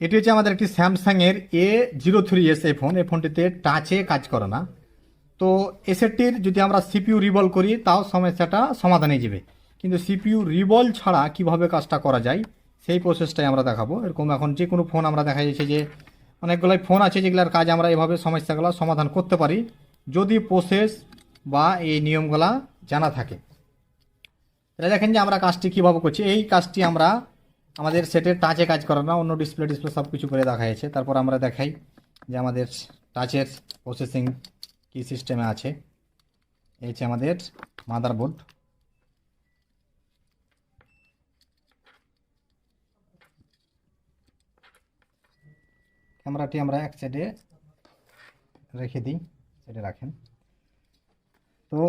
এটি হচ্ছে আমাদের একটি স্যামসাংয়ের A03s এই ফোন। এই ফোনটিতে টাচে কাজ করে না। তো এসেটটির যদি আমরা সিপিইউ রিবল করি তাও সমস্যাটা সমাধান হয়ে যাবে, কিন্তু সিপিইউ রিবল ছাড়া কিভাবে কাজটা করা যায় সেই প্রসেসটাই আমরা দেখাবো। এরকম এখন যে কোনো ফোন আমরা দেখা যাচ্ছে যে অনেকগুলোই ফোন আছে যেগুলোর কাজ আমরা এভাবে সমস্যাগুলো সমাধান করতে পারি যদি প্রসেস বা এই নিয়মগুলা জানা থাকে। তাহলে দেখেন যে আমরা কাজটি কীভাবে করছি। এই কাজটি আমরা আমাদের সেটের টাচে কাজ করে না, অন্য ডিসপ্লে সব কিছু করে দেখা যাচ্ছে। তারপর আমরা দেখাই যে আমাদের টাচের প্রসেসিং কি সিস্টেমে আছে। এই হচ্ছে আমাদের মাদারবোর্ড। ক্যামেরাটি আমরা এক সাইডে রেখে দিই, সাইডে রাখেন। তো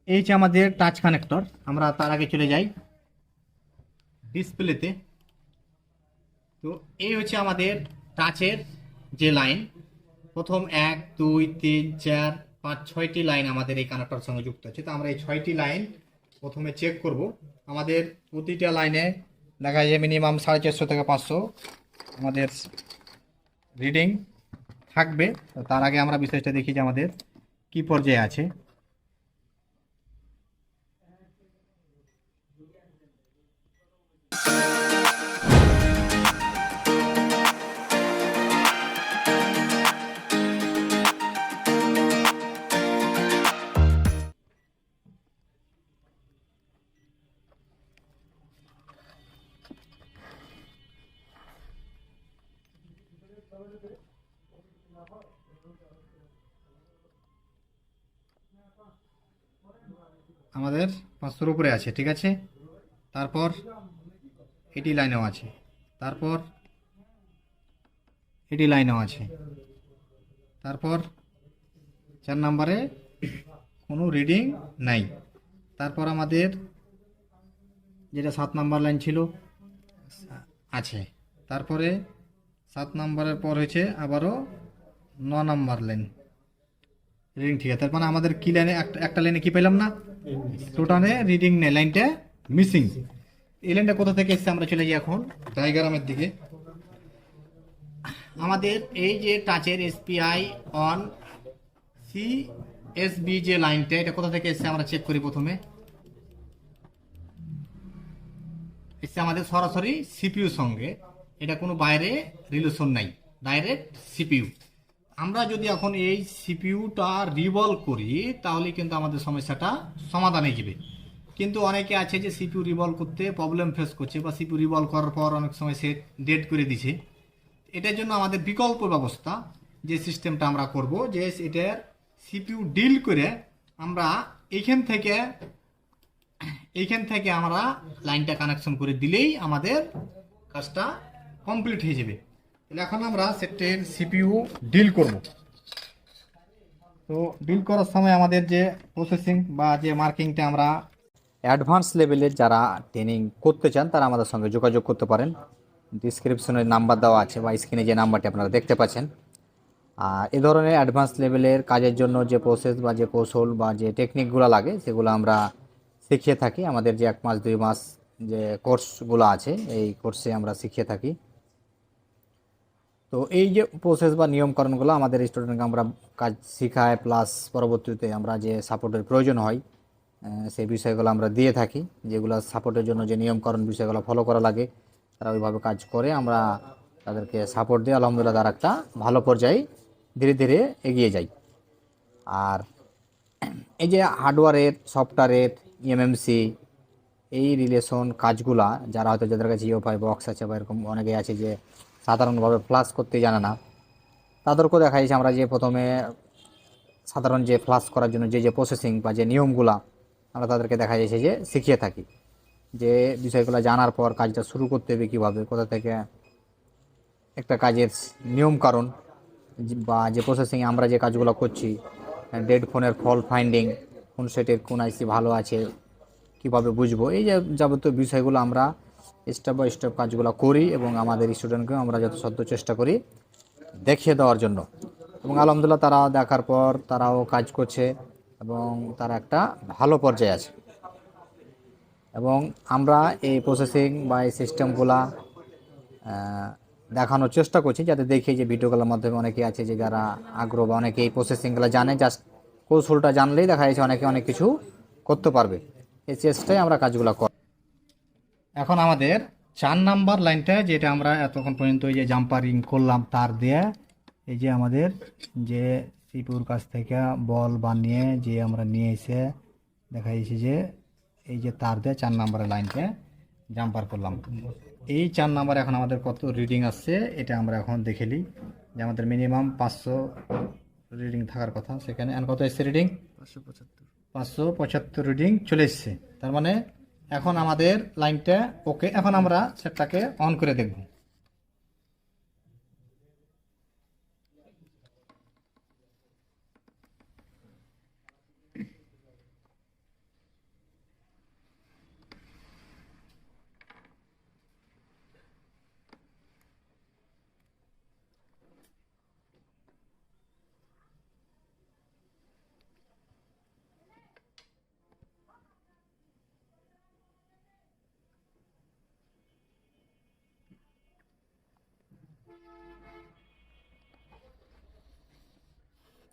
এই হচ্ছে আমাদের টাচ কানেক্টর। আমরা তার আগে চলে যাই ডিসপ্লেতে। তো এই হচ্ছে আমাদের টাচের যে লাইন, প্রথম 1 2 3 4 5 6টি লাইন আমাদের এই কানেক্টর সঙ্গে যুক্ত আছে। তো আমরা এই 6টি লাইন প্রথমে চেক করব। আমাদের প্রতিটা লাইনে দেখা যায় মিনিমাম 450 থেকে 500 আমাদের রিডিং থাকবে। তার আগে আমরা বিষয়টা দেখি যে আমাদের কি পর্যায়ে আছে। আমাদের 500-র উপরে আছে, ঠিক আছে। তারপর এটি লাইনেও আছে, তারপর এটি লাইনেও আছে, তারপর 4 নম্বরে কোনো রিডিং নাই। তারপর আমাদের যেটা 7 নম্বর লাইন ছিল আছে। তারপরে 7 নম্বরের পর হয়েছে আবারও 9 নম্বর লাইন রিডিং, ঠিক আছে। তার মানে আমাদের কি লাইনে একটা লাইনে কি পেলাম না, টোটালে রিডিং নেই, লাইনটা মিসিং। এই লাইনটা কোথা থেকে এসছে আমরা চলে যাই এখন ডায়াগ্রামের দিকে। আমাদের এই যে টাচের এসপিআই অন সিএসবি যে লাইনটা, এটা কোথা থেকে এসছে আমরা চেক করি। প্রথমে এসছে আমাদের সরাসরি সিপিইউ সঙ্গে, এটা কোনো বাইরে রিলেশন নাই, ডাইরেক্ট সিপিইউ। আমরা যদি এখন এই সিপিইউটা রিভলভ করি তাহলে কিন্তু আমাদের সমস্যাটা সমাধান হয়ে যাবে। কিন্তু অনেকে আছে যে সিপিইউ রিভলভ করতে প্রবলেম ফেস করছে, বা সিপিইউ রিভলভ করার পর অনেক সময় সে ডেড করে দিছে। এটার জন্য আমাদের বিকল্প ব্যবস্থা যে সিস্টেমটা আমরা করব, যে এটার সিপিইউ ডিল করে আমরা এইখান থেকে আমরা লাইনটা কানেকশন করে দিলেই আমাদের কাজটা কমপ্লিট হয়ে যাবে। তাহলে এখন আমরা সেটের সিপিইউ ডিল করব। তো ডিল করার সময় আমাদের যে প্রসেসিং বা যে মার্কিংটা আমরা অ্যাডভান্স লেভেলের যারা ট্রেনিং করতে চান তারা আমাদের সঙ্গে যোগাযোগ করতে পারেন। ডিসক্রিপশনে নাম্বার দেওয়া আছে বা স্ক্রিনে যে নাম্বারটি আপনারা দেখতে পাচ্ছেন। আর এ ধরনের অ্যাডভান্স লেভেলের কাজের জন্য যে প্রসেস বা যে কৌশল বা যে টেকনিকগুলো লাগে সেগুলো আমরা শিখিয়ে থাকি। আমাদের যে 1 মাস 2 মাস যে কোর্সগুলো আছে এই কোর্সে আমরা শিখিয়ে থাকি। তো এই যে প্রসেস বা নিয়মকানুনগুলো আমাদের স্টুডেন্টকে আমরা কাজ শেখায়, প্লাস পরবর্তীতে আমরা যে সাপোর্টের প্রয়োজন হয় সেই বিষয়গুলো আমরা দিয়ে থাকি। যেগুলো সাপোর্টের জন্য যে নিয়মকানুন বিষয়গুলো ফলো করা লাগে তারা ওইভাবে কাজ করে আমরা তাদেরকে সাপোর্ট দিয়ে আলহামদুলিল্লাহ তারা একটা ভালো পর্যায়ে ধীরে ধীরে এগিয়ে যাই। আর এই যে হার্ডওয়্যারের, সফটওয়্যারের, এমএমসি এই রিলেশন কাজগুলা যারা হয়তো যাদের কাছে ইউএফআই বক্স আছে বা এরকম অনেকে আছে যে সাধারণভাবে ফ্লাশ করতে জানে না, তাদেরকেও দেখা যাচ্ছে আমরা যে প্রথমে সাধারণ যে ফ্লাশ করার জন্য যে যে প্রসেসিং বা যে নিয়মগুলা আমরা তাদেরকে দেখা যাচ্ছে যে শিখিয়ে থাকি। যে বিষয়গুলো জানার পর কাজটা শুরু করতে হবে কীভাবে, কোথা থেকে একটা কাজের নিয়ম কারণ বা যে প্রসেসিংয়ে আমরা যে কাজগুলো করছি, ডেড ফোনের ফল্ট ফাইন্ডিং, কোন সেটের কোন আইসি ভালো আছে কীভাবে বুঝবো, এই যে যাবতীয় বিষয়গুলো আমরা স্টেপ বাই স্টেপ কাজগুলো করি এবং আমাদের স্টুডেন্টকেও আমরা যথাসাধ্য চেষ্টা করি দেখিয়ে দেওয়ার জন্য। এবং আলহামদুলিল্লাহ তারা দেখার পর তারাও কাজ করছে এবং তারা একটা ভালো পর্যায়ে আছে। এবং আমরা এই প্রসেসিং বা এই সিস্টেমগুলা দেখানোর চেষ্টা করছি, যাতে দেখি যে ভিডিওগুলোর মাধ্যমে অনেকে আছে যে যারা আগ্রহ বা অনেকে এই প্রসেসিংগুলো জানে, জাস্ট কৌশলটা জানলেই দেখা যাচ্ছে অনেকে অনেক কিছু করতে পারবে। এই চেষ্টায় আমরা কাজগুলো করি। এখন আমাদের 4 নাম্বার লাইনটা, যেটা আমরা এতক্ষণ পর্যন্ত এই যে জাম্পারিং করলাম তার দিয়ে, এই যে আমাদের যে সিপুর কাছ থেকে বল বানিয়ে যে আমরা নিয়ে এসে দেখা যাচ্ছে যে এই যে তার দিয়ে 4 নাম্বারের লাইনটা জাম্পার করলাম। এই 4 নাম্বার এখন আমাদের কত রিডিং আসছে এটা আমরা এখন দেখে নিই। যে আমাদের মিনিমাম 500 রিডিং থাকার কথা, সেখানে এখন কত এসছে রিডিং? 575 রিডিং চলে এসছে। তার মানে এখন আমাদের লাইনটা ওকে। এখন আমরা সেটটাকে অন করে দেখব।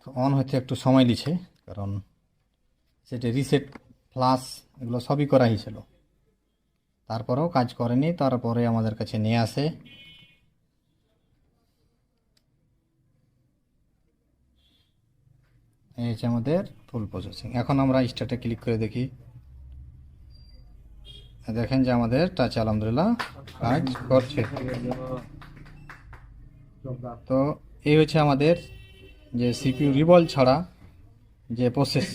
তো অন হতে একটু সময় নিচ্ছে, কারণ সেটা রিসেট প্লাস এগুলো সবই করা হয়েছিল, তারপরেও কাজ করেনি। তারপরে আমাদের কাছে নিয়ে আসে। এই হচ্ছে আমাদের ফুল প্রসেসিং। এখন আমরা স্টার্টে ক্লিক করে দেখি। দেখেন যে আমাদের টাচ আলহামদুলিল্লাহ কাজ করছে। তো এই হচ্ছে আমাদের যে সিপিইউ রিভলভ ছাড়া যে প্রসেস,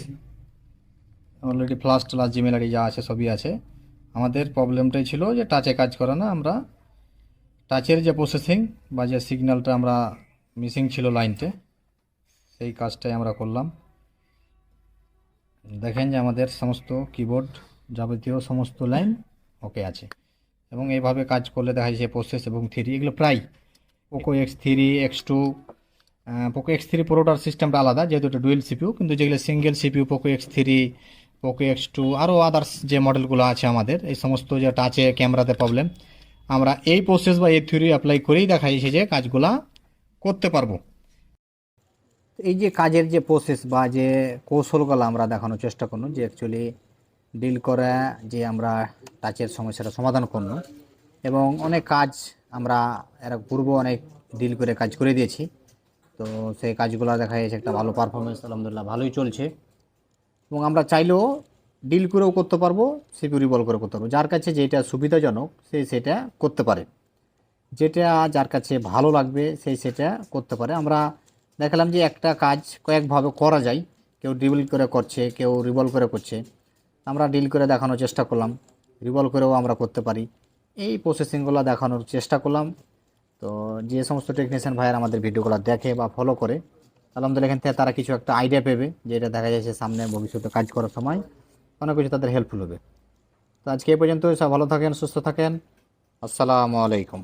অলরেডি ফ্লাশ ট্লাস জিমেল আইডি যা আছে সবই আছে। আমাদের প্রবলেমটাই ছিল যে টাচে কাজ করে না। আমরা টাচের যে প্রসেসিং বা যে সিগন্যালটা আমরা মিসিং ছিল লাইনতে, সেই কাজটাই আমরা করলাম। দেখেন যে আমাদের সমস্ত কিবোর্ড যাবতীয় সমস্ত লাইন ওকে আছে। এবং এইভাবে কাজ করলে দেখা যাচ্ছে প্রসেস এবং থ্রি এগুলো প্রায় Poco X3 X2, Poco X3 পুরোটার সিস্টেমটা আলাদা, যেহেতু এটা ডুয়েল সিপিইউ। কিন্তু যেগুলো single CPU Poco X3, Poco X2 আরও আদার্স যে মডেলগুলো আছে আমাদের, এই সমস্ত যে টাচে ক্যামেরাতে প্রবলেম, আমরা এই প্রসেস বা এই থিওরি অ্যাপ্লাই করেই দেখা যাচ্ছে যে কাজগুলা করতে পারবো। এই যে কাজের যে প্রসেস বা যে কৌশলগুলো আমরা দেখানোর চেষ্টা করব, যে অ্যাকচুয়ালি ডিল করা যে আমরা টাচের সমস্যাটা সমাধান করব। এবং অনেক কাজ আমরা এর পূর্ব অনেক ডিল করে কাজ করে দিয়েছি। তো সেই কাজগুলো দেখা যাচ্ছে একটা ভালো পারফরমেন্স আলহামদুলিল্লাহ ভালোই চলছে। এবং আমরা চাইলেও ডিল করেও করতে পারবো, সিপিইউ রিভলভ করে করতে পারবো। যার কাছে যেটা সুবিধাজনক সে সেটা করতে পারে, যেটা যার কাছে ভালো লাগবে সেই সেটা করতে পারে। আমরা দেখালাম যে একটা কাজ কয়েকভাবে করা যায়, কেউ ডিল করে করছে, কেউ রিভলভ করে করছে। আমরা ডিল করে দেখানোর চেষ্টা করলাম, রিভলভ করেও আমরা করতে পারি। এই প্রসেসিংগুলো দেখানোর চেষ্টা করলাম। তো যে সমস্ত টেকনিশিয়ান ভাইয়ের আমাদের ভিডিওগুলো দেখে বা ফলো করে, আলহামদুলিল্লাহ এখান থেকে তারা কিছু একটা আইডিয়া পেবে, যেটা দেখা যাচ্ছে সামনে ভবিষ্যতে কাজ করার সময় অনেক কিছু তাদের হেল্পফুল হবে। তো আজকে এই পর্যন্ত। সব ভালো থাকেন, সুস্থ থাকেন। আসসালামু আলাইকুম।